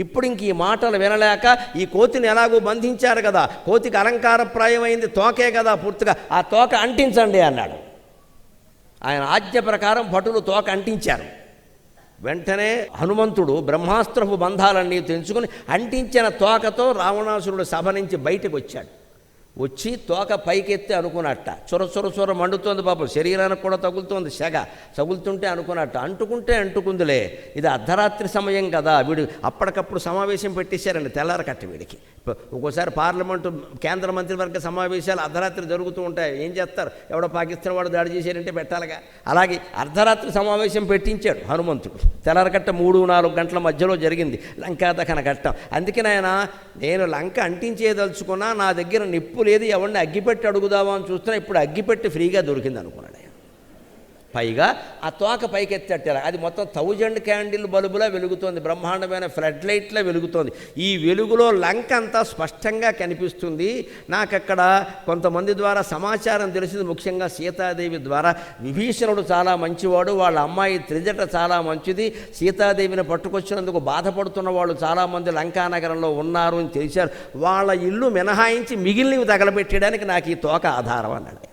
ఇప్పుడు ఇంక ఈ మాటలు వినలేక ఈ కోతిని ఎలాగో బంధించారు కదా, కోతికి అలంకారప్రాయమైంది తోకే కదా పూర్తిగా, ఆ తోక అంటించండి అన్నాడు. ఆయన ఆజ్ఞ ప్రకారం భటులు తోక అంటించారు. వెంటనే హనుమంతుడు బ్రహ్మాస్త్రపు బంధాలన్నీ తెంచుకుని అంటించిన తోకతో రావణాసురుడు సభ నుంచి బయటకు వచ్చాడు. వచ్చి తోక పైకెత్తి అనుకున్నట్ట, చొర మండుతోంది పాపం, శరీరానికి కూడా తగులుతోంది సెగ, తగులుతుంటే అనుకున్నట్ట, అంటుకుందిలే, ఇది అర్ధరాత్రి సమయం కదా, వీడు అప్పటికప్పుడు సమావేశం పెట్టేశారండి తెల్లారకట్ట వీడికి. ఒక్కోసారి పార్లమెంటు కేంద్ర మంత్రివర్గ సమావేశాలు అర్ధరాత్రి జరుగుతూ ఉంటాయి, ఏం చేస్తారు, ఎవడో పాకిస్తాన్ వాడు దాడి చేశారంటే పెట్టాలిగా, అలాగే అర్ధరాత్రి సమావేశం పెట్టించాడు హనుమంతుడు. తెల్లారకట్ట 3-4 గంటల మధ్యలో జరిగింది లంకా దహన ఘట్టం. అందుకని ఆయన, నేను లంక అంటించేదలుచుకున్నా, నా దగ్గర నిప్పు లేదు, ఎవరిని అగ్గిపెట్టి అడుగుదామా అని చూస్తున్నా, ఇప్పుడు అగ్గిపెట్టి ఫ్రీగా దొరికింది అనుకున్నాడు ఆయన. పైగా ఆ తోక పైకెత్తారు, అది మొత్తం 1000 క్యాండిల్ బల్బులా వెలుగుతోంది, బ్రహ్మాండమైన ఫ్లడ్ లైట్లా వెలుగుతోంది. ఈ వెలుగులో లంక అంతా స్పష్టంగా కనిపిస్తుంది. నాకు అక్కడ కొంతమంది ద్వారా సమాచారం తెలిసింది, ముఖ్యంగా సీతాదేవి ద్వారా. విభీషణుడు చాలా మంచివాడు, వాళ్ళ అమ్మాయి త్రిజట చాలా మంచిది, సీతాదేవిని పట్టుకొచ్చినందుకు బాధపడుతున్న వాళ్ళు చాలామంది లంకానగరంలో ఉన్నారు అని తెలిసారు, వాళ్ళ ఇల్లు మినహాయించి మిగిలినవి తగలబెట్టడానికి నాకు ఈ తోక ఆధారం అన్నాడు.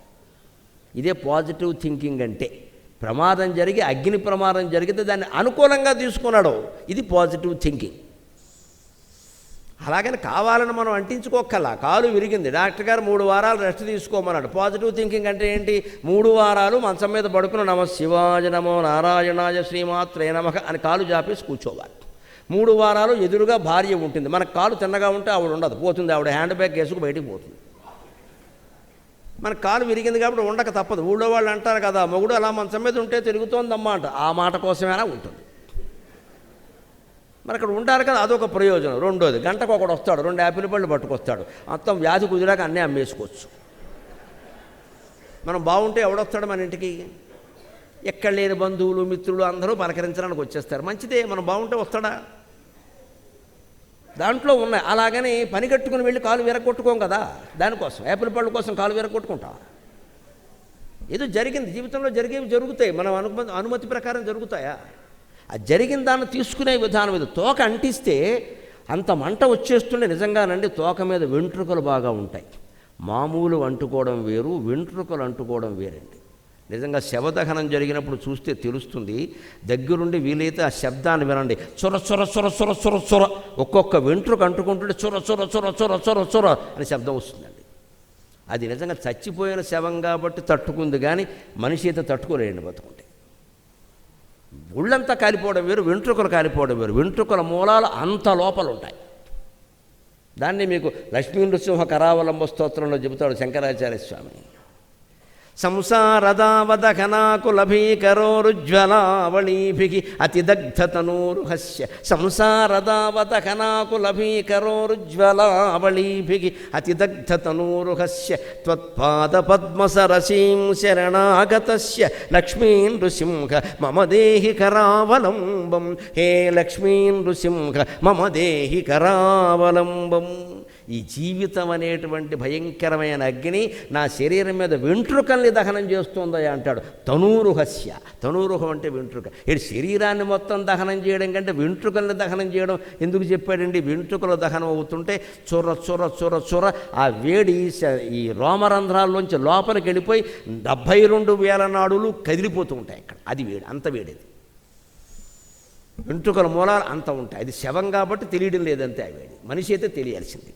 ఇదే పాజిటివ్ థింకింగ్ అంటే. ప్రమాదం జరిగి, అగ్ని ప్రమాదం జరిగితే దాన్ని అనుకూలంగా తీసుకున్నాడు, ఇది పాజిటివ్ థింకింగ్. అలాగని కావాలని మనం అంటించుకోక్కల్లా. కాలు విరిగింది, డాక్టర్ గారు 3 వారాలు రెస్ట్ తీసుకోమన్నాడు. పాజిటివ్ థింకింగ్ అంటే ఏంటి, 3 వారాలు మంచం మీద పడుకుని నమ శివాయ నమో నారాయణాయ శ్రీమాత్రే నమః అని కాలు జాపేసి కూర్చోవాలి. 3 వారాలు ఎదురుగా భార్య ఉంటుంది, మనకు కాలు తిన్నగా ఉంటే ఆవిడ ఉండదు, పోతుంది, ఆవిడ హ్యాండ్ బ్యాగ్ వేసుకు బయటికి పోతుంది. మన కాలు విరిగింది కాబట్టి ఉండక తప్పదు. ఊళ్ళో వాళ్ళు అంటారు కదా, మొగుడు అలా మంచం మీద ఉంటే తిరుగుతోందమ్మా అంట, ఆ మాట కోసమైనా ఉంటుంది. మరి అక్కడ ఉంటారు కదా, అదొక ప్రయోజనం. రెండోది, గంటకు ఒకడు వస్తాడు, 2 యాపిల్ పళ్ళు పట్టుకొస్తాడు, మొత్తం వ్యాధి కుదిరాక అన్నీ అమ్మేసుకోవచ్చు. మనం బాగుంటే ఎవడొస్తాడు మన ఇంటికి, ఎక్కడ లేని బంధువులు మిత్రులు అందరూ పలకరించడానికి వచ్చేస్తారు. మంచిదే, మనం బాగుంటే వస్తాడా, దాంట్లో ఉన్నాయి. అలాగని పని కట్టుకుని వెళ్ళి కాలు విరగొట్టుకోం కదా, దానికోసం యాపిల్ పళ్ళ కోసం కాలు విరగొట్టుకుంటా. ఏదో జరిగింది జీవితంలో, జరిగేవి జరుగుతాయి, మనం అనుమతి ప్రకారం జరుగుతాయా, ఆ జరిగిన దాన్ని తీసుకునే విధానం ఇది. తోక అంటిస్తే అంత మంట వచ్చేస్తుండే. నిజంగానండి తోక మీద వెంట్రుకలు బాగా ఉంటాయి. మామూలు అంటుకోవడం వేరు, వెంట్రుకలు అంటుకోవడం వేరండి. నిజంగా శవదహనం జరిగినప్పుడు చూస్తే తెలుస్తుంది. దగ్గరుండి వీలైతే ఆ శబ్దాన్ని వినండి, చొర ఒక్కొక్క వెంట్రుక అంటుకుంటుంటే చొర అని శబ్దం వస్తుందండి. అది నిజంగా చచ్చిపోయిన శవం కాబట్టి తట్టుకుంది, కానీ మనిషి అయితే తట్టుకోలేండి బతుకుంటే. ఒళ్ళంతా కాలిపోవడం వేరు, వెంట్రుకలు కాలిపోవడం వేరు. వెంట్రుకల మూలాలు అంత లోపల ఉంటాయి. దాన్ని మీకు లక్ష్మీ నృసింహ కరావలంబ స్తోత్రంలో చెబుతాడు శంకరాచార్య స్వామి. సంసారదావదఘనాకులభీకరోరుజ్వలావళీభిః అతిదగ్ధతనూరుహస్య సంసారదావదఘనాకులభీకరోరుజ్వలావళీభిః అతిదగ్ధతనూరుహస్య త్వత్పాదపద్మసరసీం శరణాగతస్య లక్ష్మీ నృసింహ మమ దేహి కరావలంబం. హే లక్ష్మీ నృసింహ మమ దేహి కరావలంబం. ఈ జీవితం అనేటువంటి భయంకరమైన అగ్ని నా శరీరం మీద వెంట్రుకల్ని దహనం చేస్తుందయ్యా అంటాడు. తనూరుహస్య, తనూరుహం అంటే వెంట్రుక. ఇటు శరీరాన్ని మొత్తం దహనం చేయడం కంటే వెంట్రుకల్ని దహనం చేయడం ఎందుకు చెప్పాడండి? వెంట్రుకలు దహనం అవుతుంటే చొర ఆ వేడి ఈ రోమరంధ్రాల్లోంచి లోపలికి వెళ్ళిపోయి 72,000 నాడులు కదిలిపోతూ ఉంటాయి అక్కడ. అది వేడి, అంత వేడేది. వెంట్రుకల మూలాలు అంత ఉంటాయి. అది శవం కాబట్టి తెలియడం లేదంతే ఆ వేడి. మనిషి అయితే తెలియాల్సింది.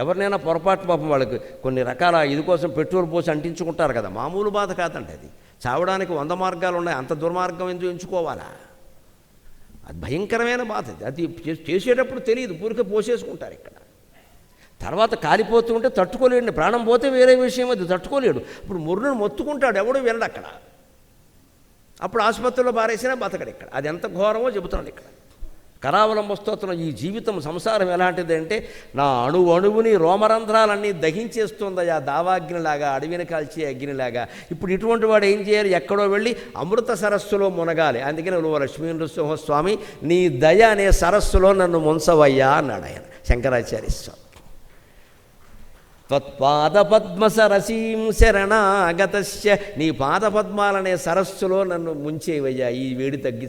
ఎవరినైనా పొరపాటు పాపం వాళ్ళకి కొన్ని రకాల ఇది కోసం పెట్రోల్ పోసి అంటించుకుంటారు కదా, మామూలు బాధ కాదంటే అది. చావడానికి 100 మార్గాలు ఉన్నాయి, అంత దుర్మార్గం ఎందుకు ఎంచుకోవాలా? అది భయంకరమైన బాధ. అది చేసేటప్పుడు తెలియదు, పూరిక పోసేసుకుంటారు ఇక్కడ. తర్వాత కాలిపోతూ ఉంటే తట్టుకోలేడు, ప్రాణం పోతే వేరే విషయం, అది తట్టుకోలేడు. ఇప్పుడు ముర్రును మొత్తుకుంటాడు, ఎవడు వెళ్ళడు అక్కడ. అప్పుడు ఆసుపత్రిలో బారేసినా బతకడు ఇక్కడ. అది ఎంత ఘోరమో చెబుతున్నాడు ఇక్కడ కరావలంబ స్తోత్రం. ఈ జీవితం సంసారం ఎలాంటిది అంటే, నా అణువుని రోమరంధ్రాలన్నీ దహించేస్తుందయా, దావాగ్నిలాగా, అడవిని కాల్చే అగ్నిలాగా. ఇప్పుడు ఇటువంటి వాడు ఏం చేయాలి? ఎక్కడో వెళ్ళి అమృత సరస్సులో మునగాలి. అందుకని నువ్వు లక్ష్మీ నృసింహస్వామి నీ దయ అనే సరస్సులో నన్ను ముంచవయ్యా అన్నాడు ఆయన శంకరాచార్య స్వామి. త్వత్పాదపద్మసరసీం శరణాగతస్య, నీ పాదపద్మాలనే సరస్సులో నన్ను ముంచేవయ్యా, ఈ వేడి తగ్గి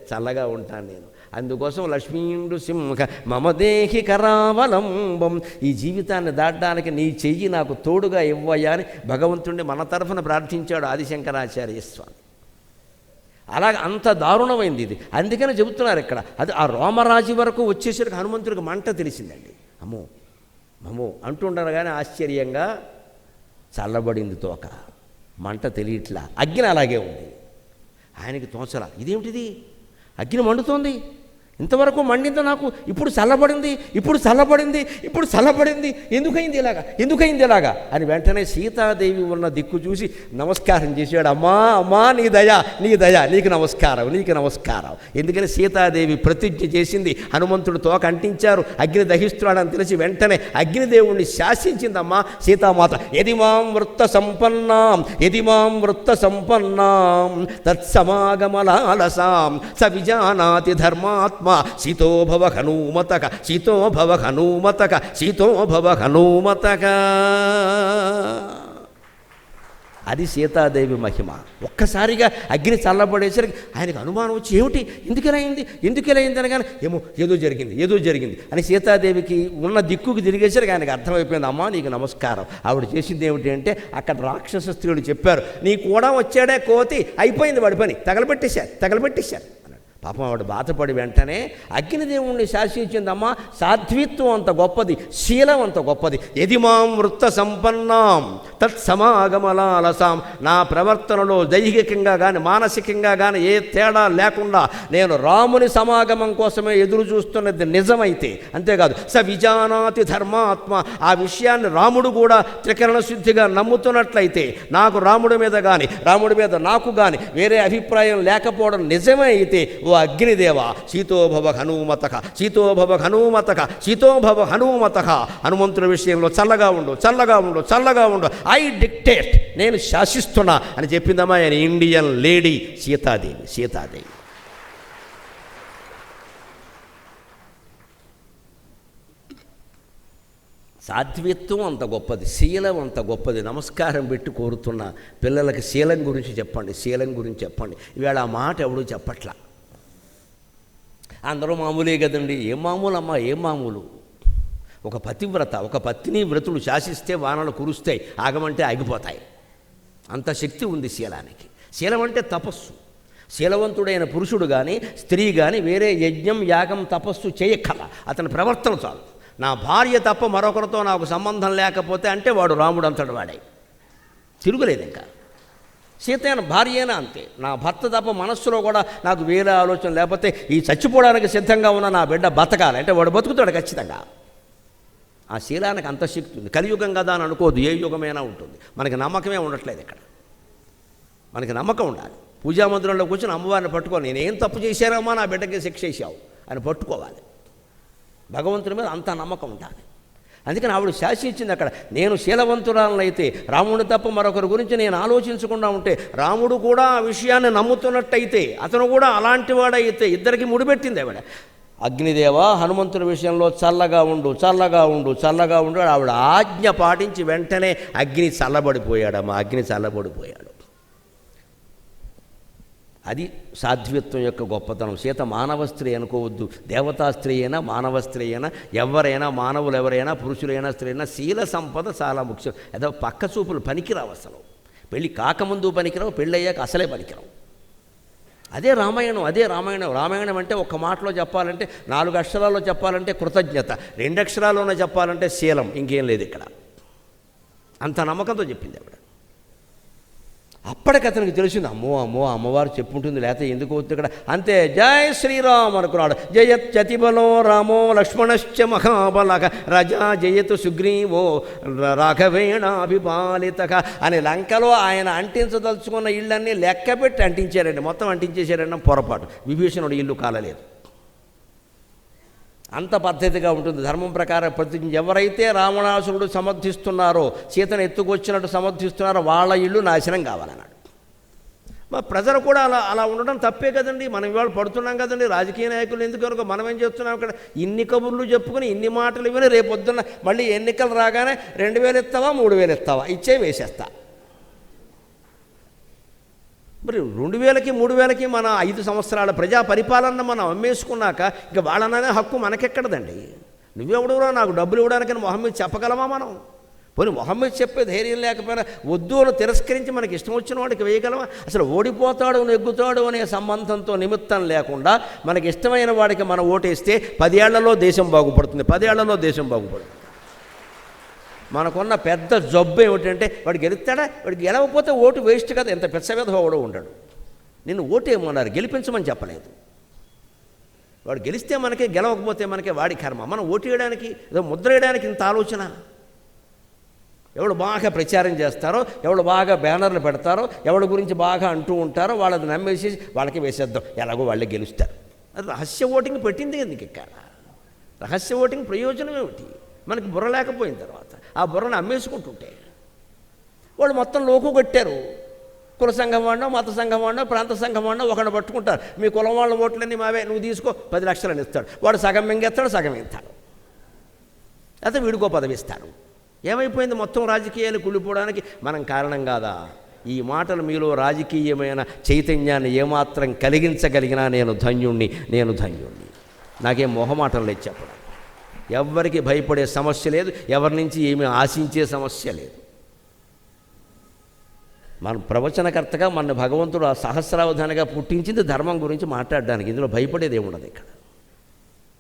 చల్లగా ఉంటాను నేను. అందుకోసం లక్ష్మీండు సింహ మమదేహి కరావలంబం, ఈ జీవితాన్ని దాటడానికి నీ చెయ్యి నాకు తోడుగా ఇవ్వయ్యా అని భగవంతుడిని మన తరఫున ప్రార్థించాడు ఆదిశంకరాచార్య స్వామి. అలాగ అంత దారుణమైంది ఇది. అందుకని చెబుతున్నారు ఇక్కడ. అది ఆ రోమరాజు వరకు వచ్చేసరికి హనుమంతుడికి మంట తెలిసిందండి. అమ్మో అమ్మో అంటుండగానే ఆశ్చర్యంగా చల్లబడింది తోక, మంట తెలియట్లా. అగ్ని అలాగే ఉంది. ఆయనకి తోచలా, ఇదేమిటిది అగ్ని మండుతోంది, ఇంతవరకు మండింది నాకు, ఇప్పుడు చల్లబడింది, ఇప్పుడు చల్లబడింది, ఇప్పుడు చల్లబడింది, ఎందుకైంది ఇలాగా అని వెంటనే సీతాదేవి ఉన్న దిక్కు చూసి నమస్కారం చేశాడు. అమ్మా అమ్మా నీ దయ నీకు నమస్కారం. ఎందుకని సీతాదేవి ప్రతిజ్ఞ చేసింది. హనుమంతుడు తోక అంటించారు, అగ్ని దహిస్తున్నాడని తెలిసి వెంటనే అగ్నిదేవుణ్ణి శాసించిందమ్మా సీతామాత. యది మాం వృత్త సంపన్నాం తత్సమాగమలాలసాం స విజానాతి ధర్మాత్మ సీతో భవ హనుమతక. అది సీతాదేవి మహిమ. ఒక్కసారిగా అగ్ని చల్లబడేసరికి ఆయనకు అనుమానం వచ్చి ఏమిటి ఎందుకు ఇలా అయింది అనగానే ఏమో ఏదో జరిగింది అని సీతాదేవికి ఉన్న దిక్కుకి తిరిగేసరికి ఆయనకు అర్థమైపోయింది. అమ్మా నీకు నమస్కారం. ఆవిడ చేసింది ఏమిటి అంటే అక్కడ రాక్షస స్త్రీలు చెప్పారు, నీ కూడా వచ్చాడే కోతి, అయిపోయింది వాడి పని, తగలబెట్టేశారు. పాపం ఆవిడ బాధపడి వెంటనే అగ్నిదేవుణ్ణి శాసించిందమ్మా. సాధ్విత్వం అంత గొప్పది, శీలం అంత గొప్పది. యది మాం వృత్త సంపన్నాం తత్సమాగమలాలసాం, నా ప్రవర్తనలో దైహికంగా కానీ మానసికంగా కానీ ఏ తేడా లేకుండా నేను రాముని సమాగమం కోసమే ఎదురు చూస్తున్నది నిజమైతే, అంతేకాదు స విజానాతి ధర్మాత్మ, ఆ విషయాన్ని రాముడు కూడా త్రికరణ శుద్ధిగా నమ్ముతున్నట్లయితే, నాకు రాముడి మీద కానీ రాముడి మీద నాకు కానీ వేరే అభిప్రాయం లేకపోవడం నిజమే అయితే, ఓ అగ్నిదేవ సీతోభవ హనుమతక, హనుమంతుడి విషయంలో చల్లగా ఉండు, ఐ డిక్టేట్, నేను శాసిస్తున్నా అని చెప్పిందమ్మా ఆయన ఇండియన్ లేడీ సీతాదేవి. సాధ్విత్వం అంత గొప్పది, శీలం అంత గొప్పది. నమస్కారం పెట్టి కోరుతున్న పిల్లలకి శీలం గురించి చెప్పండి. ఇవాళ ఆ మాట ఎవడూ చెప్పట్లా. అందరూ మామూలే కదండి. ఏం మామూలు? ఒక పతివ్రత, ఒక పత్ని వ్రతులు శాసిస్తే వానలు కురుస్తాయి, ఆగమంటే ఆగిపోతాయి. అంత శక్తి ఉంది శీలానికి. శీలం అంటే తపస్సు. శీలవంతుడైన పురుషుడు కానీ స్త్రీ కానీ వేరే యజ్ఞం యాగం తపస్సు చేయక్కల, అతని ప్రవర్తన చాలు. నా భార్య తప్ప మరొకరితో నాకు సంబంధం లేకపోతే అంటే వాడు రాముడు అంతటి వాడే, తిరుగులేదు. ఇంకా సీతైన భార్య అయినా అంతే. నా భర్త తప్ప మనస్సులో కూడా నాకు వేరే ఆలోచన లేకపోతే ఈ చచ్చిపోవడానికి సిద్ధంగా ఉన్న నా బిడ్డ బతకాలి అంటే వాడు బతుకుతాడు ఖచ్చితంగా. ఆ శీలానికి అంత శక్తి ఉంది. కలియుగం కదా అని అనుకోదు, ఏ యుగమైనా ఉంటుంది. మనకి నమ్మకమే ఉండట్లేదు ఇక్కడ. మనకి నమ్మకం ఉండాలి. పూజామందిరంలో కూర్చొని అమ్మవారిని పట్టుకోవాలి. నేనేం తప్పు చేశానమ్మా నా బిడ్డకి శిక్ష వేసావు అని పట్టుకోవాలి. భగవంతుని మీద అంత నమ్మకం ఉండాలి. అందుకని ఆవిడ శాసించింది అక్కడ. నేను శీలవంతురాలనైతే, రాముడు తప్ప మరొకరి గురించి నేను ఆలోచించకుండా ఉంటే, రాముడు కూడా ఆ విషయాన్ని నమ్ముతున్నట్టయితే, అతను కూడా అలాంటి వాడైతే, ఇద్దరికి ముడిపెట్టింది ఆవిడ. అగ్నిదేవ హనుమంతుని విషయంలో చల్లగా ఉండు. ఆవిడ ఆజ్ఞ పాటించి వెంటనే అగ్ని చల్లబడిపోయాడు. అది సాధ్విత్వం యొక్క గొప్పతనం. సీత మానవ స్త్రీ అనుకోవద్దు, దేవతా స్త్రీ అయినా మానవ స్త్రీ అయినా ఎవరైనా, మానవులు ఎవరైనా, పురుషులైనా స్త్రీ అయినా శీల సంపద చాలా ముఖ్యం. ఏదో పక్క చూపులు పనికిరావు. అసలు పెళ్ళి కాకముందు పనికిరావు, పెళ్ళయ్యాక అసలే పనికిరావు. అదే రామాయణం అంటే ఒక్క మాటలో చెప్పాలంటే, 4 అక్షరాల్లో చెప్పాలంటే కృతజ్ఞత, 2 అక్షరాల్లోనే చెప్పాలంటే శీలం, ఇంకేం లేదు ఇక్కడ. అంత నమ్మకంతో చెప్పింది ఆవిడ. అప్పటికి అతనికి తెలిసింది, అమ్మో అమ్మవారు చెప్పుంటుంది, లేకపోతే ఎందుకు అవుతుంది ఇక్కడ. అంతే, జై శ్రీరామ్ అనుకున్నాడు. జయత్యతిబలో రామో లక్ష్మణశ్చ మహాబలక రజా జయతు సుగ్రీవో రాఘవేణాభిపాలితక అని లంకలో ఆయన అంటించదలుచుకున్న ఇళ్ళన్నీ లెక్కపెట్టి అంటించారండి. మొత్తం అంటించేశారండి. పొరపాటు, విభీషణుడు ఇల్లు కాలలేదు. అంత పద్ధతిగా ఉంటుంది. ధర్మం ప్రకారం ప్రతిజ్ఞ. ఎవరైతే రావణాసురుడు సమర్థిస్తున్నారో, సీతను ఎత్తుకొచ్చినట్టు సమర్థిస్తున్నారో వాళ్ళ ఇల్లు నాశనం కావాలన్నాడు. మా ప్రజలు కూడా అలా ఉండడం తప్పే కదండి. మనం ఇవాళ పడుతున్నాం కదండి. రాజకీయ నాయకులు ఎందుకు మనం ఏం చేస్తున్నాం ఇక్కడ, ఇన్ని కబుర్లు చెప్పుకుని ఇన్ని మాటలు ఇవ్వని రేపొద్దున్న మళ్ళీ ఎన్నికలు రాగానే 2000 ఇస్తావా 3000 ఇస్తావా, ఇచ్చే వేసేస్తా. మరి 2000కి 3000కి మన 5 సంవత్సరాల ప్రజా పరిపాలన మనం అమ్మేసుకున్నాక ఇక వాళ్ళనే హక్కు మనకెక్కడదండి. నువ్వెవడురా నాకు డబ్బులు ఇవ్వడానికని మొహమ్మద్ చెప్పగలమా మనం? పోనీ మొహమ్మద్ చెప్పే ధైర్యం లేకపోయినా వద్దు అని తిరస్కరించి మనకి ఇష్టం వచ్చిన వాడికి వేయగలమా? అసలు ఓడిపోతాడు నెగ్గుతాడు అనే సంబంధంతో నిమిత్తం లేకుండా మనకి ఇష్టమైన వాడికి మనం ఓటేస్తే 10 ఏళ్లలో దేశం బాగుపడుతుంది, 10 ఏళ్లలో దేశం బాగుపడుతుంది. మనకున్న పెద్ద జబ్బు ఏమిటంటే వాడు గెలుస్తాడా, వాడికి గెలవకపోతే ఓటు వేస్ట్ కదా. ఎంత పెచ్చవేధ వాడు ఉండడు. నిన్ను ఓటేయమన్నారు, గెలిపించమని చెప్పలేదు. వాడు గెలిస్తే మనకే, గెలవకపోతే మనకే వాడి కర్మ. మనం ఓటు వేయడానికి ఏదో ముద్ర వేయడానికి ఇంత ఆలోచన. ఎవడు బాగా ప్రచారం చేస్తారో, ఎవడు బాగా బ్యానర్లు పెడతారో, ఎవడి గురించి బాగా అంటూ ఉంటారో వాళ్ళది నమ్మేసి వాళ్ళకి వేసేద్దాం, ఎలాగో వాళ్ళే గెలుస్తారు. అది రహస్య ఓటింగ్ పెట్టింది కదా నీకు ఇక్కడ. రహస్య ఓటింగ్ ప్రయోజనం ఏమిటి? మనకి బుర్ర లేకపోయిన తర్వాత ఆ బుర్రను అమ్మేసుకుంటుంటే వాళ్ళు మొత్తం లోకు కట్టారు. కుల సంఘం వాడినో, మత సంఘం వాడినో, ప్రాంత సంఘం వాడినో ఒకరిని పట్టుకుంటారు. మీ కులం వాళ్ళ ఓట్లన్నీ మావే, నువ్వు తీసుకో 10 లక్షలని ఇస్తాడు. వాడు సగం మింగేస్తాడు, సగం ఇస్తాడు. అయితే వీడికో పదవి ఇస్తారు. ఏమైపోయింది? మొత్తం రాజకీయాలు కుళ్ళిపోవడానికి మనం కారణం కాదా? ఈ మాటలు మీలో రాజకీయమైన చైతన్యాన్ని ఏమాత్రం కలిగించగలిగినా నేను ధన్యుణ్ణి, నేను ధన్యుణ్ణి. నాకేం మొహమాటం లేదు చెప్పడం. ఎవరికి భయపడే సమస్య లేదు, ఎవరి నుంచి ఏమీ ఆశించే సమస్య లేదు. మన ప్రవచనకర్తగా మన భగవంతుడు ఆ సహస్రావధానిగా పుట్టించింది ధర్మం గురించి మాట్లాడడానికి. ఇందులో భయపడేది ఏముండదు ఇక్కడ.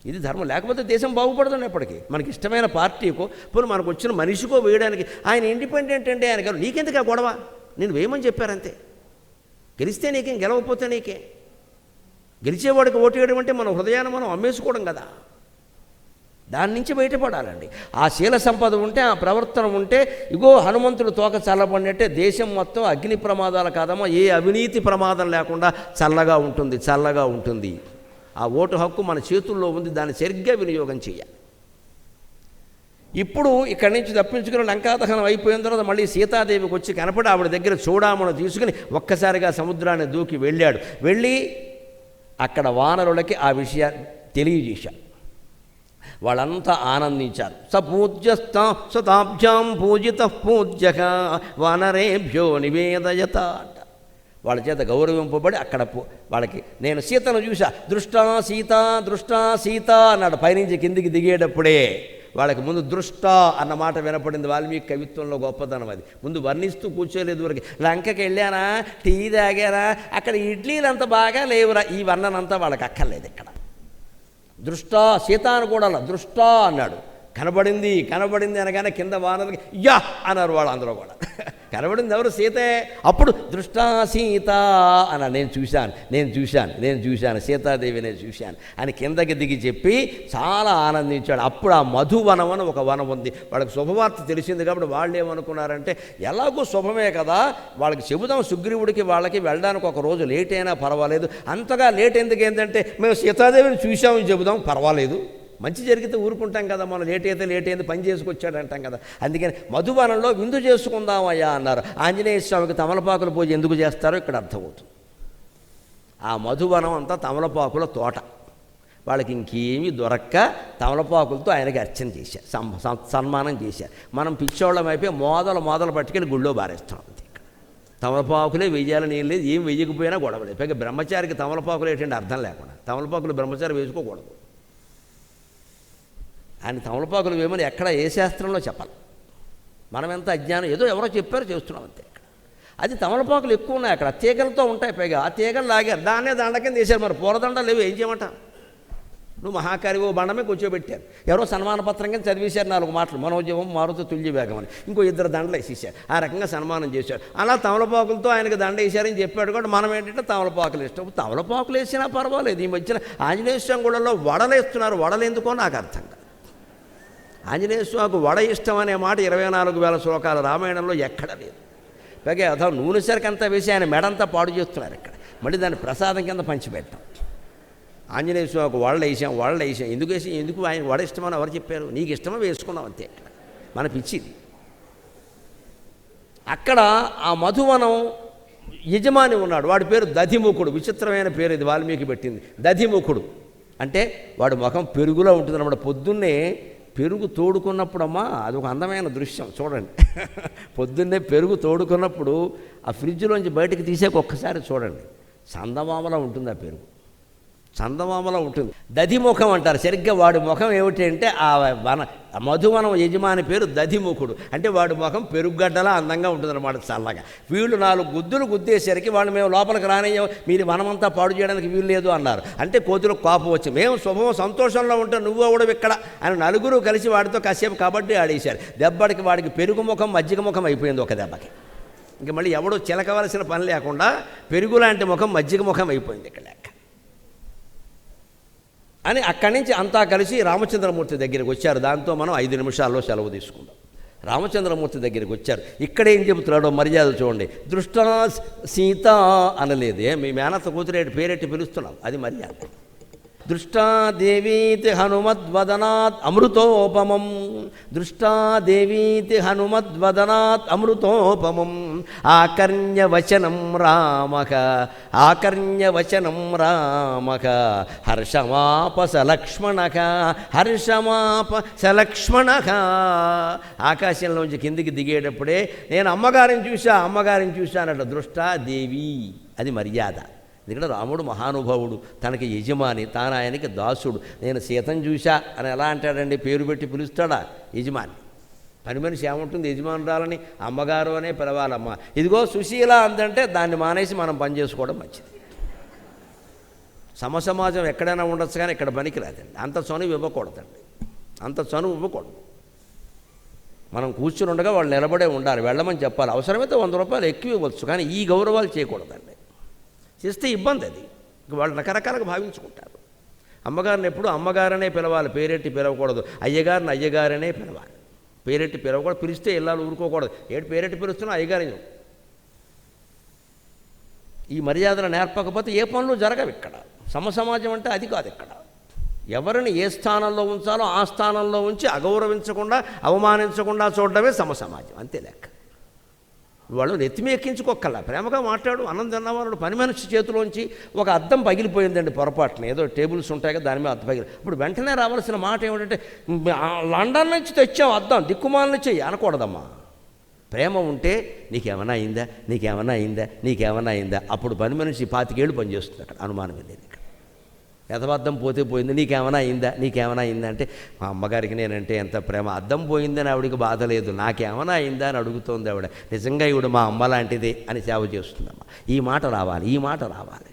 ఇది ధర్మం. లేకపోతే దేశం బాగుపడదు ఎప్పటికీ. మనకి ఇష్టమైన పార్టీకో పోనీ మనకు వచ్చిన మనిషికో వేయడానికి ఆయన ఇండిపెండెంట్ అంటే ఆయన గారు నీకెందుకు ఆ గొడవ, నేను వేయమని చెప్పారంతే. గెలిస్తే నీకేం, గెలవకపోతే నీకే. గెలిచేవాడికి ఓటు వేయడం అంటే మన హృదయాన్ని మనం అమ్మేసుకోవడం కదా. దాని నుంచి బయటపడాలండి. ఆ శీల సంపద ఉంటే, ఆ ప్రవర్తన ఉంటే, ఇగో హనుమంతుడు తోక చల్లబడినట్టే దేశం మొత్తం అగ్ని ప్రమాదాలు కాదమ్మా, ఏ అవినీతి ప్రమాదం లేకుండా చల్లగా ఉంటుంది, చల్లగా ఉంటుంది. ఆ ఓటు హక్కు మన చేతుల్లో ఉంది, దాన్ని సరిగ్గా వినియోగం చేయాలి. ఇప్పుడు ఇక్కడి నుంచి తప్పించుకుని లంకాదహనం అయిపోయిన తర్వాత మళ్ళీ సీతాదేవికి వచ్చి కనపడి ఆవిడ దగ్గర చూడామని తీసుకుని ఒక్కసారిగా సముద్రాన్ని దూకి వెళ్ళాడు. వెళ్ళి అక్కడ వానరులకి ఆ విషయాన్ని తెలియజేశాడు. వాళ్ళంతా ఆనందించారు. సపూజ్యస్తా శతాబ్జాం పూజిత పూజ్యక వానరేభ్యో నివేదయత అంట. వాళ్ళ చేత గౌరవింపబడి అక్కడ వాళ్ళకి నేను సీతను చూసా, దృష్టా సీత, దృష్టా సీత అన్నాడు. పైనుంచి కిందికి దిగేటప్పుడే వాళ్ళకి ముందు దృష్ట అన్న మాట వినపడింది. వాల్మీకి కవిత్వంలో గొప్పతనం అది. ముందు వర్ణిస్తూ కూర్చోలేదు. వరకు లంకకి వెళ్ళానా, టీ తాగారా, అక్కడ ఇడ్లీలు అంత బాగా లేవురా, ఈ వర్ణనంతా వాళ్ళకి అక్కర్లేదు. ఇక్కడ దృష్టా సీత అని కూడా దృష్టా అన్నాడు. కనబడింది కనబడింది అనగానే కింద వానలకి యా అన్నారు వాళ్ళు అందరూ కూడా. కనబడింది ఎవరు? సీతే. అప్పుడు దృష్టా సీత అన్న, నేను చూశాను సీతాదేవి, నేను చూశాను అని కిందకి దిగి చెప్పి చాలా ఆనందించాడు. అప్పుడు ఆ మధువనం అని ఒక వనం ఉంది. వాళ్ళకి శుభవార్త తెలిసింది కాబట్టి వాళ్ళు ఏమనుకున్నారంటే ఎలాగో శుభమే కదా, వాళ్ళకి చెబుదాం సుగ్రీవుడికి వాళ్ళకి వెళ్ళడానికి ఒక రోజు లేట్ అయినా పర్వాలేదు. అంతగా లేట్ ఎందుకు ఏంటంటే మేము సీతాదేవిని చూసామని చెబుదాం, పర్వాలేదు, మంచి జరిగితే ఊరుకుంటాం కదా, మనం లేట్ అయింది పని చేసుకొచ్చాడంటాం కదా. అందుకని మధువనంలో విందు చేసుకుందామయ్యా అన్నారు. ఆంజనేయ స్వామికి తమలపాకుల పూజ ఎందుకు చేస్తారో ఇక్కడ అర్థమవుతుంది. ఆ మధువనం అంతా తమలపాకుల తోట. వాళ్ళకి ఇంకేమీ దొరక్క తమలపాకులతో ఆయనకి అర్చన చేశారు, సన్మానం చేశారు. మనం పిచ్చోళ్ళం అయిపోయి మొదలు పట్టుకెళ్ళి గుళ్ళో బారేస్తున్నాం. అంతే. ఇక్కడ తమలపాకులే వెయ్యాలని ఏం లేదు, ఏం వెయ్యకపోయినా గొడవలేదు. పైగా బ్రహ్మచారికి తమలపాకులు ఏంటంటే అర్థం లేకుండా, తమలపాకులు బ్రహ్మచారి వేసుకోకూడదు. ఆయన తమలపాకులు వేయమని ఎక్కడ ఏ శాస్త్రంలో చెప్పాలి. మనం ఎంత అజ్ఞానం, ఏదో ఎవరో చెప్పారో చేస్తున్నాం అంతే. అది తమలపాకులు ఎక్కువ ఉన్నాయి అక్కడ, తీగలతో ఉంటాయి. పైగా ఆ తీగలు లాగారు, దాన్నే దండ కింద వేశారు. మరి పూలదండ లేవు, ఏం చేయమంట? నువ్వు మహాకారివో బండమే కూర్చోబెట్టారు. ఎవరో సన్మాన పత్రం కింద చదివేశారు 4 మాటలు, మనోజీవం మారుతూ తుల్య వేగం అని. ఇంకో 2 దండలు వేసేసారు. ఆ రకంగా సన్మానం చేశారు. అలా తమలపాకులతో ఆయనకు దండ వేశారని చెప్పాడు. కూడా మనం ఏంటంటే తమలపాకులు ఇష్టం. తమలపాకులు వేసినా పర్వాలేదు. ఈ మధ్యన ఆంజనేయ స్వామి గుళ్ళలో వడలు వేస్తున్నారు. వడలు ఎందుకో నాకు అర్థం కాదు. ఆంజనేయ స్వామికి వడ ఇష్టం అనే మాట 24,000 శ్లోకాల రామాయణంలో ఎక్కడ లేదు. పైగా అదో నూనె సరికంతా వేసి ఆయన మెడంతా పాడు చేస్తున్నారు ఇక్కడ. మళ్ళీ దాన్ని ప్రసాదం కింద పంచిపెట్టాం. ఆంజనేయ స్వామికి వడలు వేసాం. ఎందుకు ఆయన వడ ఇష్టమని ఎవరు చెప్పారు? నీకు ఇష్టమో వేసుకున్నాం అంతే. ఇక్కడ మన పిచ్చిది. అక్కడ ఆ మధువనం యజమాని ఉన్నాడు. వాడి పేరు దధిముఖుడు. విచిత్రమైన పేరు ఇది, వాల్మీకి పెట్టింది. దధిముఖుడు అంటే వాడు ముఖం పెరుగులో ఉంటుంది అన్నమాట. పొద్దున్నే పెరుగు తోడుకున్నప్పుడమ్మా అదొక అందమైన దృశ్యం చూడండి. పొద్దున్నే పెరుగు తోడుకున్నప్పుడు ఆ ఫ్రిడ్జ్లోంచి బయటకు తీసాక ఒక్కసారి చూడండి, చందమామలా ఉంటుంది ఆ పెరుగు, చందమామలా ఉంటుంది. దధిముఖం అంటారు. సరిగ్గా వాడి ముఖం ఏమిటి అంటే ఆ మధువనం యజమాని పేరు దధిముఖుడు. అంటే వాడి ముఖం పెరుగడ్డలా అందంగా ఉంటుందన్నమాట, చల్లగా. వీళ్ళు 4 గుద్దులు గుద్దేసరికి వాళ్ళు మేము లోపలికి రానియ్యం, మీరు వనమంతా పాడు చేయడానికి వీలు లేదు అన్నారు. అంటే కోతులకు కోపం వచ్చి మేము శుభం సంతోషంలో ఉంటే నువ్వు అవడం ఇక్కడ అని నలుగురు కలిసి వాడితో కాసేపు కబడ్డీ ఆడేశారు. దెబ్బడికి వాడికి పెరుగు ముఖం మజ్జిగ ముఖం అయిపోయింది ఒక దెబ్బకి. ఇంక మళ్ళీ ఎవడో చిలకవలసిన పని లేకుండా పెరుగు లాంటి ముఖం మజ్జిగ ముఖం అయిపోయింది ఇక్కడ లెక్క అని అక్కడి నుంచి అంతా కలిసి రామచంద్రమూర్తి దగ్గరికి వచ్చారు. దాంతో మనం 5 నిమిషాల్లో సెలవు తీసుకుందాం. రామచంద్రమూర్తి దగ్గరికి వచ్చారు. ఇక్కడ ఏం చెబుతున్నాడో మర్యాద చూడండి. దృష్టా సీత అనలేదే, మీ మేనత్త కూతురేటి పేరెట్టి పిలుస్తున్నాం, అది మర్యాద. దృష్టాదేవీతి హనుమద్వదనాత్ అమృతోపమం, దృష్టాదేవీతి హనుమద్వదనాత్ అమృతోపమం, ఆకర్ణ్యవచనం రామక, ఆకర్ణ్యవచనం రామక, హర్షమాప సలక్ష్మణక, హర్షమాప సలక్ష్మణక. ఆకాశంలోంచి కిందికి దిగేటప్పుడే నేను అమ్మగారిని చూశా అన్నట్టు. దృష్టాదేవి, అది మర్యాద. ఎందుకంటే రాముడు మహానుభావుడు, తనకి యజమాని, తాను ఆయనకి దాసుడు. నేను సీతను చూశా అని ఎలా అంటాడండి? పేరు పెట్టి పిలుస్తాడా యజమాని? పని మనిషి ఏముంటుంది యజమానురాలని? అమ్మగారు అనే పిలవాలమ్మ. ఇదిగో సుశీల అందంటే దాన్ని మానేసి మనం పని చేసుకోవడం మంచిది. సమసమాజం ఎక్కడైనా ఉండొచ్చు కానీ ఇక్కడ పనికిరాదండి. అంత చనువు ఇవ్వకూడదండి, అంత చనువు ఇవ్వకూడదు. మనం కూర్చుని ఉండగా వాళ్ళు నిలబడే ఉండాలి, వెళ్ళమని చెప్పాలి. అవసరమైతే 100 రూపాయలు ఎక్కువ ఇవ్వచ్చు, కానీ ఈ గౌరవాలు చేయకూడదండి. చేస్తే ఇబ్బంది. అది వాళ్ళు రకరకాలుగా భావించుకుంటారు. అమ్మగారిని ఎప్పుడు అమ్మగారనే పిలవాలి, పేరెట్టి పిలవకూడదు. అయ్యగారిని అయ్యగారనే పిలవాలి, పేరెట్టి పిలవకూడదు. పిలిస్తే ఇల్లాలు ఊరుకోకూడదు. ఏడు పేరెట్టి పిలుస్తున్నా అయ్యగారిని. ఈ మర్యాదలు నేర్పకపోతే ఏ పనులు జరగవు ఇక్కడ. సమసమాజం అంటే అది కాదు. ఇక్కడ ఎవరిని ఏ స్థానంలో ఉంచాలో ఆ స్థానంలో ఉంచి అగౌరవించకుండా అవమానించకుండా చూడడమే సమసమాజం, అంతే లెక్క. వాళ్ళు నెత్తిమి ఎక్కించుకోక్కల్లా, ప్రేమగా మాట్లాడు. అన్నం తిన్నవాళ్ళు పని మనిషి చేతిలోంచి ఒక అద్దం పగిలిపోయిందండి పొరపాటున, ఏదో టేబుల్స్ ఉంటాయి కదా దాని మీద అద్దం పగిలి. ఇప్పుడు వెంటనే రావాల్సిన మాట ఏమిటంటే లండన్ నుంచి తెచ్చాం అద్దం, దిక్కుమాలని చెయ్యి అనకూడదమ్మా. ప్రేమ ఉంటే నీకేమైనా అయిందా, నీకేమైనా అయిందా, నీకేమైనా అయిందా. అప్పుడు పని మనిషి 25 ఏళ్ళు పనిచేస్తుంది అక్కడ, అనుమానం లేదు. ఇక్కడ యథార్థం పోతే పోయింది, నీకేమైనా అయిందా, నీకేమైనా అయిందా అంటే మా అమ్మగారికి నేనంటే ఎంత ప్రేమ. అద్దం పోయిందని ఆవిడికి బాధ లేదు, నాకేమైనా అయిందా అని అడుగుతోంది ఆవిడ. నిజంగా ఈవిడ మా అమ్మ లాంటిది అని సేవ చేస్తుందమ్మా. ఈ మాట రావాలి, ఈ మాట రావాలి.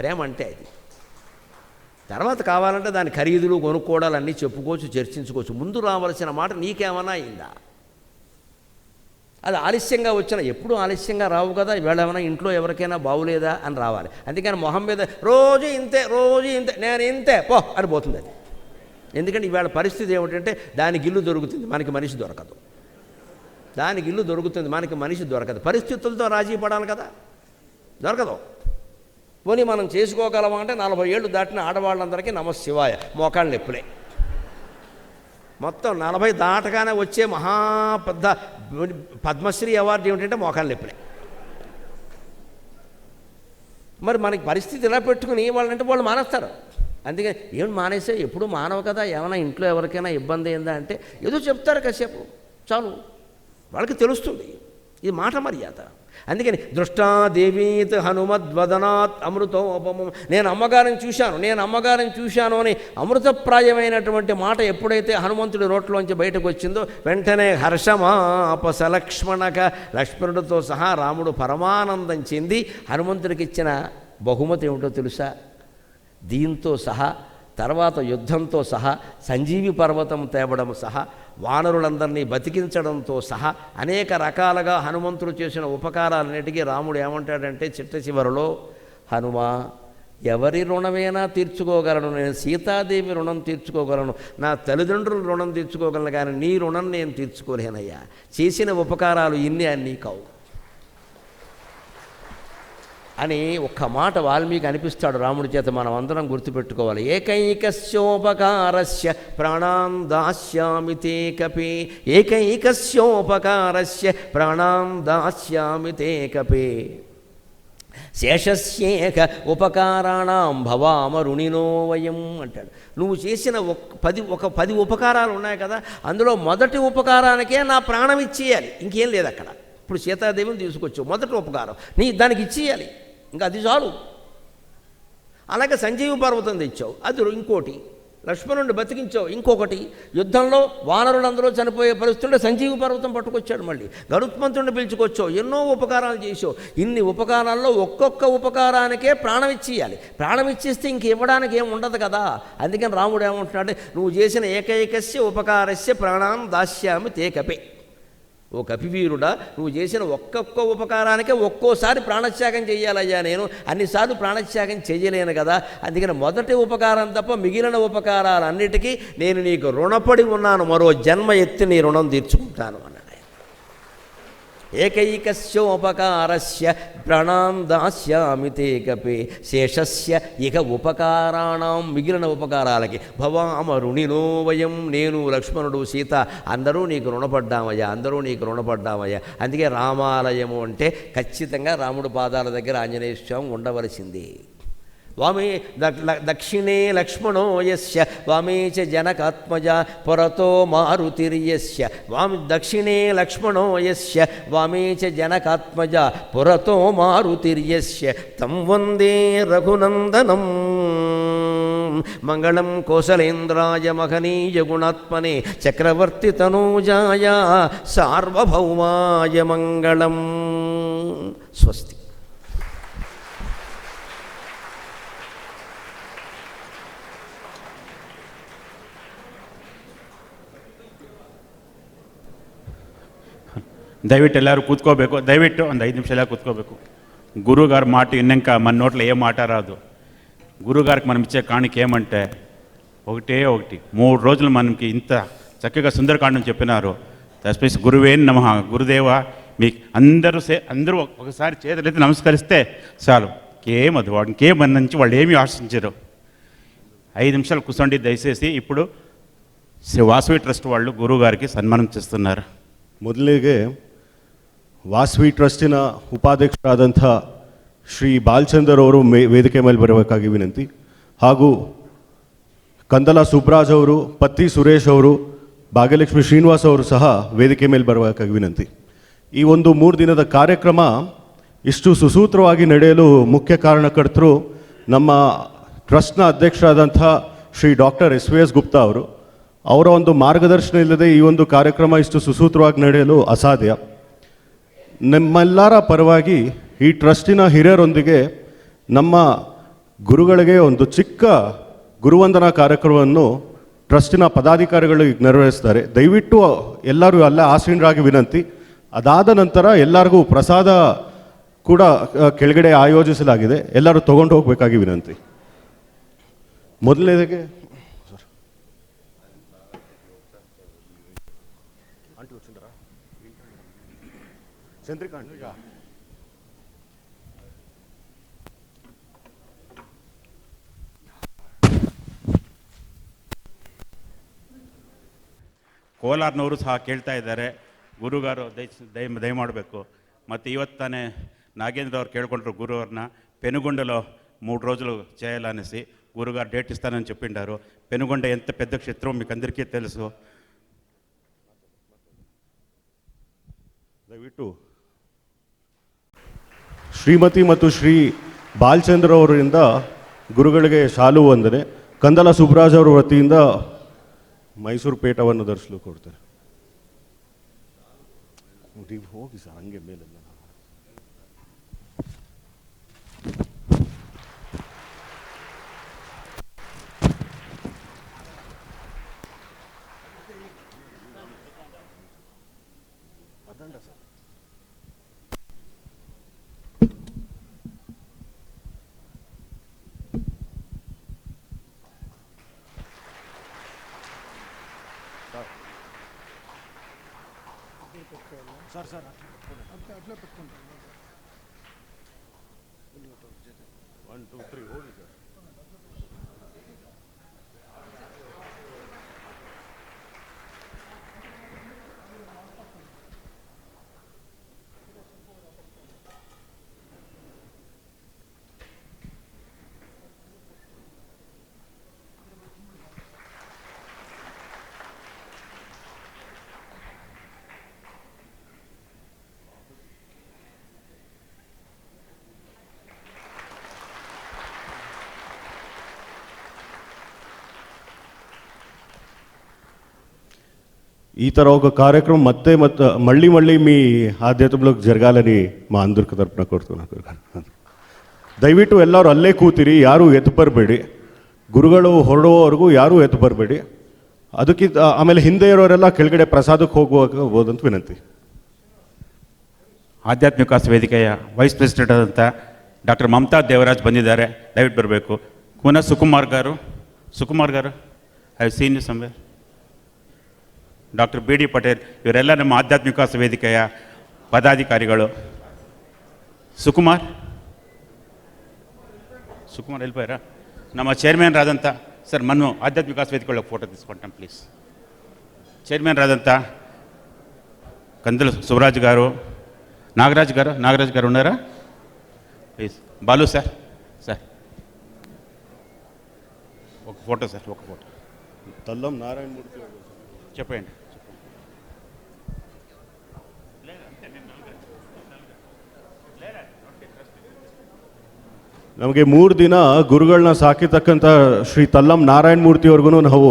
ప్రేమ అంటే అది. తర్వాత కావాలంటే దాని ఖరీదులు కొనుక్కోవడాలన్నీ చెప్పుకోవచ్చు, చర్చించుకోవచ్చు. ముందు రావాల్సిన మాట నీకేమైనా అయిందా. అది ఆలస్యంగా వచ్చినా, ఎప్పుడు ఆలస్యంగా రావు కదా. ఇవాళ ఏమైనా ఇంట్లో ఎవరికైనా బాగులేదా అని రావాలి. అందుకని మొహం మీద రోజు ఇంతే, రోజు ఇంతే, నేను ఇంతే పో అని పోతుంది అది. ఎందుకంటే ఇవాళ పరిస్థితి ఏమిటంటే దానికి ఇల్లు దొరుకుతుంది, మనకి మనిషి దొరకదు. దానికి ఇల్లు దొరుకుతుంది, మనకి మనిషి దొరకదు. పరిస్థితులతో రాజీ పడాలి కదా, దొరకదు. పోనీ మనం చేసుకోగలమంటే 40 ఏళ్ళు దాటిన ఆడవాళ్ళందరికీ నమశివాయ మోకాళ్ళ నొప్పులే. మొత్తం 40 దాటగానే వచ్చే మహాపెద్ద పద్మశ్రీ అవార్డు ఏమిటంటే మోకాళ్ళ నొప్పులే. మరి మనకి పరిస్థితి ఇలా పెట్టుకుని వాళ్ళంటే వాళ్ళు మానేస్తారు. అందుకని ఏమి మానేసే, ఎప్పుడు మానవ కదా. ఏమైనా ఇంట్లో ఎవరికైనా ఇబ్బంది అయిందా అంటే ఏదో చెప్తారు కాసేపు, చాలు, వాళ్ళకి తెలుస్తుంది. ఇది మాట మర్యాద. అందుకని దృష్టాదేవీత్ హనుమద్వదనాత్ అమృతోపమం. నేను అమ్మగారిని చూశాను అని అమృతప్రాయమైనటువంటి మాట ఎప్పుడైతే హనుమంతుడి నోట్లోంచి బయటకు వచ్చిందో వెంటనే హర్షమాప సలక్ష్మణక, లక్ష్మణుడితో సహా రాముడు పరమానందం చెంది హనుమంతుడికి ఇచ్చిన బహుమతి ఏమిటో తెలుసా? దీంతో సహా, తర్వాత యుద్ధంతో సహా, సంజీవి పర్వతం తేవడం సహా, వానరులందరినీ బతికించడంతో సహా అనేక రకాలుగా హనుమంతుడు చేసిన ఉపకారాలన్నిటికీ రాముడు ఏమంటాడంటే చిట్ట చివరిలో, హనుమా, ఎవరి రుణమైనా తీర్చుకోగలను, నేను సీతాదేవి రుణం తీర్చుకోగలను, నా తల్లిదండ్రుల రుణం తీర్చుకోగలను, కానీ నీ రుణం నేను తీర్చుకోలేనయ్యా. చేసిన ఉపకారాలు ఇన్ని అన్నీ కావు అని ఒక్క మాట వాల్మీకి అనిపిస్తాడు రాముడి చేత. మనం అందరం గుర్తుపెట్టుకోవాలి. ఏకైకస్యోపకారస్య ప్రాణాన్ దాస్యామి తే కపే, ఏకైకస్యోపకారస్య ప్రాణాన్ దాస్యామి తే కపే, శేషస్యేక ఉపకారాణం భవామ రుణినో వయం అంటాడు. నువ్వు చేసిన 10 ఉపకారాలు ఉన్నాయి కదా, అందులో మొదటి ఉపకారానికే నా ప్రాణం ఇచ్చేయాలి, ఇంకేం లేదు అక్కడ. ఇప్పుడు సీతాదేవిని తీసుకొచ్చావు, మొదటి ఉపకారం దానికి ఇచ్చేయాలి, ఇంకా అది చాలు. అలాగే సంజీవ పర్వతం తెచ్చావు, అది ఇంకోటి. లక్ష్మణుడిని బతికించావు, ఇంకొకటి. యుద్ధంలో వానరులందరూ చనిపోయే పరిస్థితుల్లో సంజీవ పర్వతం పట్టుకొచ్చాడు. మళ్ళీ గరుత్మంతుడిని పిలుచుకొచ్చావు, ఎన్నో ఉపకారాలు చేసావు. ఇన్ని ఉపకారాల్లో ఒక్కొక్క ఉపకారానికే ప్రాణం ఇచ్చేయాలి. ప్రాణం ఇచ్చేస్తే ఇంక ఇవ్వడానికి ఏం ఉండదు కదా. అందుకని రాముడు ఏమంటున్నాడు, నువ్వు చేసిన ఏకైకస్య ఉపకారస్య ప్రాణాం దాస్యామి తే కపే. ఓ కపివీరుడా, నువ్వు చేసిన ఒక్కొక్క ఉపకారానికే ఒక్కోసారి ప్రాణత్యాగం చేయాలయ్యా, నేను అన్నిసార్లు ప్రాణత్యాగం చేయలేను కదా. అందుకని మొదటి ఉపకారం తప్ప మిగిలిన ఉపకారాలన్నిటికీ నేను నీకు రుణపడి ఉన్నాను, మరో జన్మ ఎత్తి నీ రుణం తీర్చుకుంటాను అన్నాడు. ఏకైకస్యోపకారస్య ప్రాణాం దాస్యామి తే కపే శేషస్య ఇక ఉపకారాణం, మిగిలిన ఉపకారాలకి భవామరుణినో వయం, నేను లక్ష్మణుడు సీత అందరూ నీకు రుణపడ్డామయ్యా, అందరూ నీకు రుణపడ్డామయ్యా. అందుకే రామాలయము అంటే ఖచ్చితంగా రాముడు పాదాల దగ్గర ఆంజనేయ స్వామి ఉండవలసింది. వామే దక్షిణే లక్ష్మణో యస్య వామే చ జనకాత్మజ పురతో మారుతిర్యస్య. దక్షిణే లక్ష్మణో యస్య వామే చ జనకాత్మజ పురతో మారుతిర్యస్య తం వందే రఘునందనం. మంగళం కోసలేంద్రాయ మహనీయ గుణాత్మనే చక్రవర్తి తనూజాయ సార్వభౌమాయ మంగళం. స్వస్తి. ದಯವಿಟ್ಟು ಎಲ್ಲರೂ ಕೂತ್ಕೋಬೇಕು. ದಯವಿಟ್ಟು ಒಂದು 5 ನಿಮಿಷ ಎಲ್ಲ ಕೂತ್ಕೋಬೇಕು. గురువుగారి మాట విన్నాక మన నోట్లో ఏ మాట రాదు. గురువుగారికి మనం ఇచ్చే కాಣಿక ఏమంటే ఒకటే ఒకటి. 3 రోజులు మనకి ఇంత చక్కగా సుందరకాండం చెప్పినారు. తస్మై గురువేన్ నమః. గురుదేవ మీకు అందరూ ఒకసారి చేతులైతే నమస్కరిస్తే చాలు. కేమదు వాడికి ఇంకేమన్న నుంచి వాళ్ళు ఏమీ ఆశించరు. 5 నిమిషాలు కూర్చోండి దయచేసి. ఇప్పుడు శ్రీ వాసవి ట్రస్ట్ వాళ్ళు గురువుగారికి సన్మానం చేస్తున్నారు. ಮೊದಲಿಗೆ ವಾಸವಿ ಟ್ರಸ್ಟಿನ ಉಪಾಧ್ಯಕ್ಷರಾದಂಥ ಶ್ರೀ ಬಾಲಚಂದರ್ ಅವರು ವೇದಿಕೆ ಮೇಲೆ ಬರಬೇಕಾಗಿ ವಿನಂತಿ. ಹಾಗೂ ಕಂದಲ ಸುಬ್ರಾಜ್ ಅವರು, ಪತ್ತಿ ಸುರೇಶ್ ಅವರು, ಭಾಗ್ಯಲಕ್ಷ್ಮಿ ಶ್ರೀನಿವಾಸ್ ಅವರು ಸಹ ವೇದಿಕೆ ಮೇಲೆ ಬರಬೇಕಾಗಿ ವಿನಂತಿ. ಈ ಒಂದು 3 ದಿನದ ಕಾರ್ಯಕ್ರಮ ಇಷ್ಟು ಸುಸೂತ್ರವಾಗಿ ನಡೆಯಲು ಮುಖ್ಯ ಕಾರಣಕರ್ತರು ನಮ್ಮ ಟ್ರಸ್ಟ್ನ ಅಧ್ಯಕ್ಷರಾದಂಥ ಶ್ರೀ ಡಾಕ್ಟರ್ ಎಸ್ ಗುಪ್ತಾ ಅವರು. ಅವರ ಒಂದು ಮಾರ್ಗದರ್ಶನ ಇಲ್ಲದೆ ಈ ಒಂದು ಕಾರ್ಯಕ್ರಮ ಇಷ್ಟು ಸುಸೂತ್ರವಾಗಿ ನಡೆಯಲು ಅಸಾಧ್ಯ. ನಮ್ಮೆಲ್ಲರ ಪರವಾಗಿ ಈ ಟ್ರಸ್ಟಿನ ಹಿರಿಯರೊಂದಿಗೆ ನಮ್ಮ ಗುರುಗಳಿಗೆ ಒಂದು ಚಿಕ್ಕ ಗುರುವಂದನಾ ಕಾರ್ಯಕ್ರಮವನ್ನು ಟ್ರಸ್ಟಿನ ಪದಾಧಿಕಾರಿಗಳು ನೆರವೇರಿಸ್ತಾರೆ. ದಯವಿಟ್ಟು ಎಲ್ಲರೂ ಅಲ್ಲೇ ಆಸೀನರಾಗಿ ವಿನಂತಿ. ಅದಾದ ನಂತರ ಎಲ್ಲರಿಗೂ ಪ್ರಸಾದ ಕೂಡ ಕೆಳಗಡೆ ಆಯೋಜಿಸಲಾಗಿದೆ, ಎಲ್ಲರೂ ತಗೊಂಡು ಹೋಗಬೇಕಾಗಿ ವಿನಂತಿ. ಮೊದಲನೇದಾಗಿ ಚಂದ್ರಿಕಾಂತ್ ಕೋಲಾರ್ನವರು ಸಹ ಕೇಳ್ತಾ ಇದ್ದಾರೆ, ಗುರುಗಾರು ದಯಮಾಡಬೇಕು. ಮತ್ತು ಇವತ್ತು ತಾನೇ నాగేంద్ర ಅವ್ರು కేಳ್ಕೊಂడ్రు గురువారిన పెనుగొండలో 3 రోజులు చేయాలనేసి. గురుగారు డేట్ ఇస్తానని చెప్పిండారు. పెనుగొండ ఎంత పెద్ద క్షేత్రం మీకు అందరికీ తెలుసు. ದಯವಿಟ್ಟು ಶ್ರೀಮತಿ ಮತ್ತು ಶ್ರೀ ಬಾಲಚಂದ್ರ ಅವರಿಂದ ಗುರುಗಳಿಗೆ ಶಾಲು ವಂದನೆ. ಕಂದಲ ಸುಬ್ರಾಜ್ ಅವರ ವತಿಯಿಂದ ಮೈಸೂರು ಪೇಟವನ್ನು ಧರಿಸಲು ಕೊಡ್ತಾರೆ. ಹೋಗಿ ಸರ್, ಹಂಗೆ ಮೇಲೆ ಅದಂಡ ಸರ್. ಸರ್ ಸರ್ ಅಟ್ಲೇ ಪೆಟ್ಕೊಂಡು 1 2 3 ಹೋಗಿ ಸರ್. ఈ తర ఒక కార్యక్రమం మళ్ళీ మళ్ళీ మీ ఆధ్యాత్మంలోకి జరగాలని మా అందరికి తరపున కోరుతున్నాను. ದಯವಿಟ್ಟು ಎಲ್ಲರೂ ಅಲ್ಲೇ ಕೂತಿರಿ, ಯಾರೂ ಎದ್ದು ಬರಬೇಡಿ. ಗುರುಗಳು ಹೊರಡುವವರೆಗೂ ಯಾರೂ ಎದ್ದು ಬರಬೇಡಿ. ಅದಕ್ಕಿಂತ ಆಮೇಲೆ ಹಿಂದೆ ಇರೋರೆಲ್ಲ ಕೆಳಗಡೆ ಪ್ರಸಾದಕ್ಕೆ ಹೋಗ್ಬೋದಂತ ವಿನಂತಿ. ಆಧ್ಯಾತ್ಮಿಕ ವಿಕಾಸ ವೇದಿಕೆಯ ವೈಸ್ ಪ್ರೆಸಿಡೆಂಟ್ ಆದಂಥ ಡಾಕ್ಟರ್ ಮಮತಾ ದೇವರಾಜ್ ಬಂದಿದ್ದಾರೆ, ದಯವಿಟ್ಟು ಬರಬೇಕು. ಪುನಃ Sukumar garu, I have seen you somewhere. Doctor B D Patel, ಇವರೆಲ್ಲ ನಮ್ಮ ಆಧ್ಯಾತ್ಮಿಕ ವಿಕಾಸ ವೇದಿಕೆಯ ಪದಾಧಿಕಾರಿಗಳು. ಸುಕುಮಾರ್ వెళ్ళిపోయారా? ನಮ್ಮ ಚೇರ್ಮನ್ ರಾದಂಥ ಸರ್ ಮನ್ನು ಆಧ್ಯಾತ್ಮಿಕ ವಿಕಾಸ ವೇದಿಕೆ ಫೋಟೋ తీసుకుంటాం ప్లీజ్. చైర్మన్ రాదంత కందుల సుబ్రాజ్ గారు, నాగరాజ్ గారు ఉన్నారా ప్లీజ్? బాలు సార్ ఒక ఫోటో సార్, ఒక ఫోటో. తల్లం నారాయణమూర్తి చెప్పండి. ನಮಗೆ 3 ದಿನ ಗುರುಗಳನ್ನ ಸಾಕಿರ್ತಕ್ಕಂಥ ಶ್ರೀ ತಲ್ಲಂ ನಾರಾಯಣಮೂರ್ತಿಯವ್ರಿಗೂ ನಾವು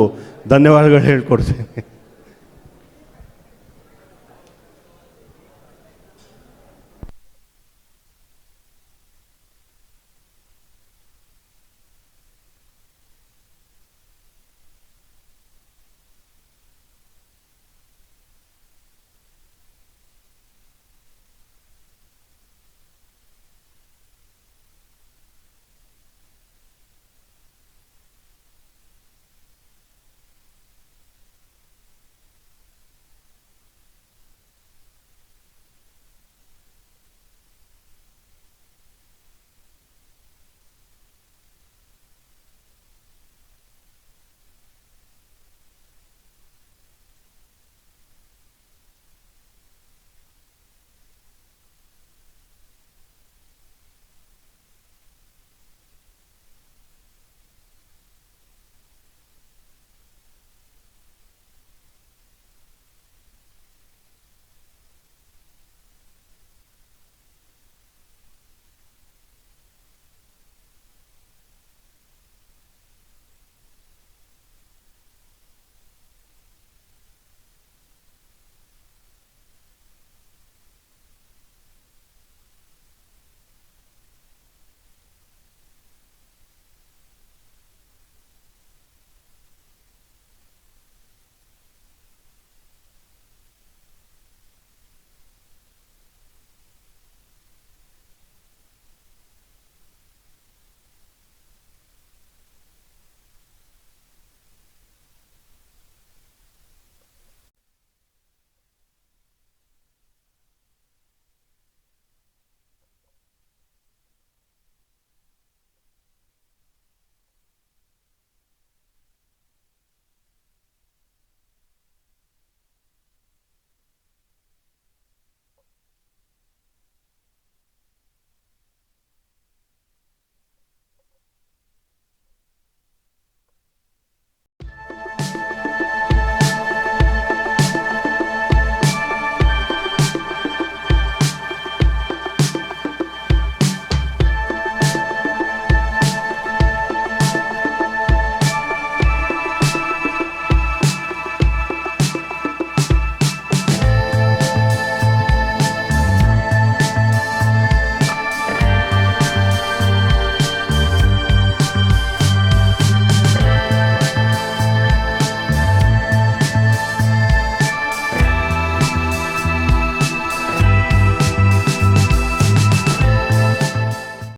ಧನ್ಯವಾದಗಳು ಹೇಳ್ಕೊಡ್ತೀನಿ.